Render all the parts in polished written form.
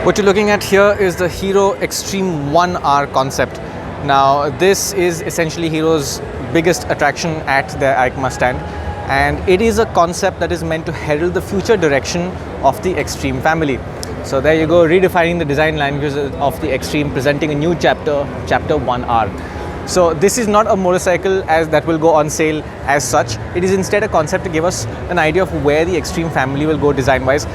What you're looking at here is the Hero Extreme 1R concept. Now, this is essentially Hero's biggest attraction at their EICMA stand, and it is a concept that is meant to herald the future direction of the Extreme family. So there you go, redefining the design language of the Extreme, presenting a new chapter, Chapter 1R. So this is not a motorcycle as that will go on sale as such. It is instead a concept to give us an idea of where the Extreme family will go design-wise.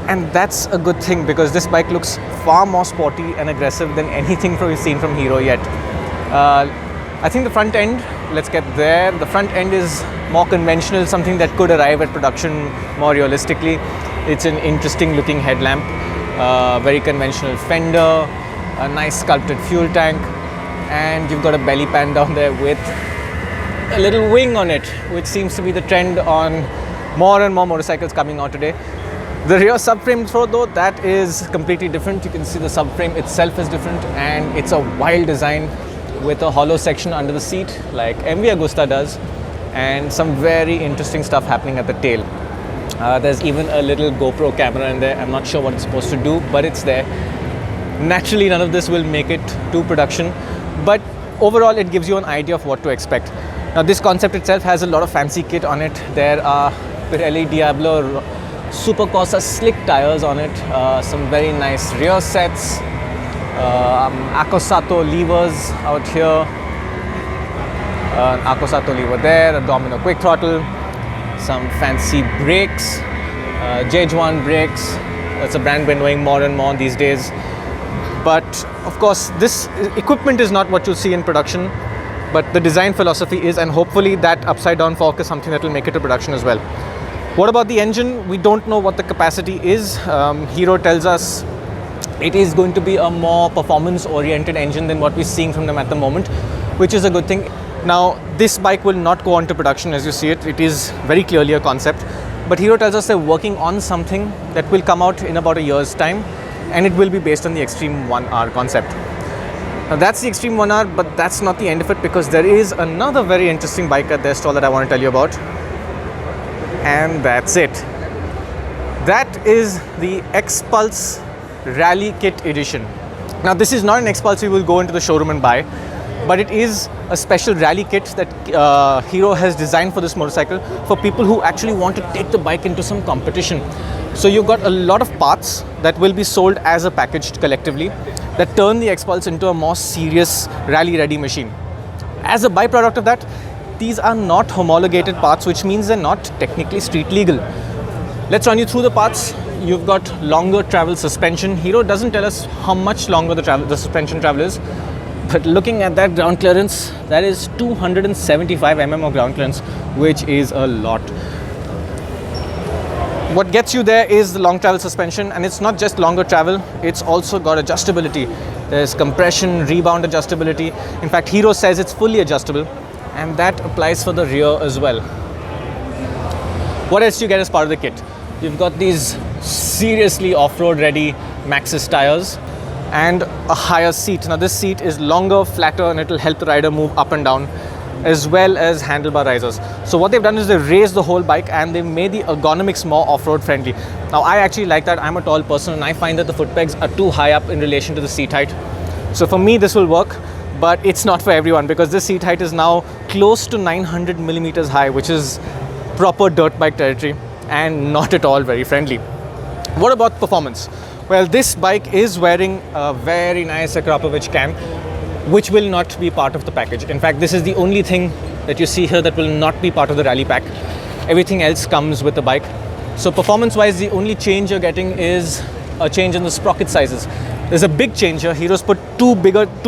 And that's a good thing because this bike looks far more sporty and aggressive than anything we've seen from Hero yet. I think the front end, let's get there. The front end is more conventional, something that could arrive at production more realistically. It's an interesting looking headlamp, very conventional fender, a nice sculpted fuel tank, and you've got a belly pan down there with a little wing on it, which seems to be the trend on more and more motorcycles coming out today. The rear subframe throw though, that is completely different. You can see the subframe itself is different, and it's a wild design with a hollow section under the seat like MV Agusta does, and some very interesting stuff happening at the tail. There's even a little GoPro camera in there. I'm not sure what it's supposed to do, but it's there. Naturally, none of this will make it to production, but overall it gives you an idea of what to expect. Now, this concept itself has a lot of fancy kit on it. There are Pirelli Diablo Super Corsa slick tires on it, some very nice rear sets, Accosato levers out here, an Accosato lever there, a Domino quick throttle, some fancy brakes, Jejuan brakes. That's a brand we're knowing more and more these days. But of course, this equipment is not what you'll see in production, but the design philosophy is, and hopefully that upside down fork is something that will make it to production as well. What about the engine? We don't know what the capacity is. Hero tells us it is going to be a more performance-oriented engine than what we're seeing from them at the moment, which is a good thing. Now, this bike will not go on to production as you see it. It is very clearly a concept. But Hero tells us they're working on something that will come out in about a year's time, and it will be based on the Extreme 1R concept. Now, that's the Extreme 1R, but that's not the end of it, because there is another very interesting bike at their stall that I want to tell you about. And that's it. That is the X-Pulse Rally Kit Edition. Now, this is not an X-Pulse you will go into the showroom and buy, but it is a special rally kit that Hero has designed for this motorcycle for people who actually want to take the bike into some competition. So you've got a lot of parts that will be sold as a package collectively that turn the X-Pulse into a more serious rally-ready machine. As a byproduct of that, these are not homologated parts, which means they're not technically street legal. Let's run you through the parts. You've got longer travel suspension. Hero doesn't tell us how much longer the suspension travel is, but looking at that ground clearance, that is 275 mm of ground clearance, which is a lot. What gets you there is the long travel suspension, and it's not just longer travel, it's also got adjustability. There's compression, rebound adjustability. In fact, Hero says it's fully adjustable, and that applies for the rear as well. What else do you get as part of the kit? You've got these seriously off-road ready Maxxis tires and a higher seat. Now, this seat is longer, flatter, and it will help the rider move up and down, as well as handlebar risers. So what they've done is they've raised the whole bike and they've made the ergonomics more off-road friendly. Now, I actually like that. I'm a tall person and I find that the foot pegs are too high up in relation to the seat height. So for me, this will work. But it's not for everyone, because this seat height is now close to 900 millimeters high, which is proper dirt bike territory and not at all very friendly. What about performance? Well, this bike is wearing a very nice Akrapovic cam, which will not be part of the package. In fact, this is the only thing that you see here that will not be part of the rally pack. Everything else comes with the bike. So performance-wise, the only change you're getting is a change in the sprocket sizes. There's a big change here. Hero's put two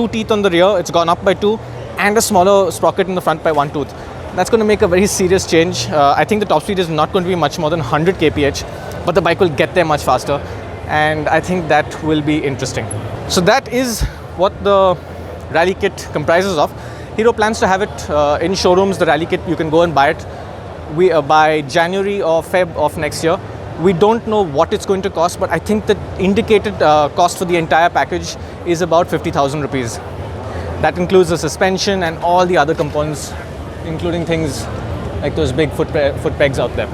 teeth on the rear. It's gone up by 2, and a smaller sprocket in the front by 1 tooth. That's going to make a very serious change. I think the top speed is not going to be much more than 100 kph, but the bike will get there much faster, and I think that will be interesting. So that is what the rally kit comprises of. Hero plans to have it in showrooms. The rally kit, you can go and buy it by January or Feb of next year. We don't know what it's going to cost, but I think the indicated cost for the entire package is about 50,000 rupees. That includes the suspension and all the other components, including things like those big foot pegs out there.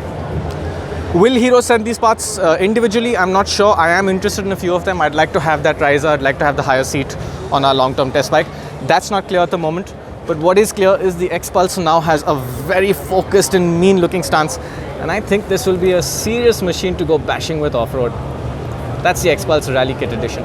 Will Hero send these parts individually? I'm not sure. I am interested in a few of them. I'd like to have that riser. I'd like to have the higher seat on our long-term test bike. That's not clear at the moment. But what is clear is the X-Pulse now has a very focused and mean-looking stance. And I think this will be a serious machine to go bashing with off-road. That's the X-Pulse Rally Kit Edition.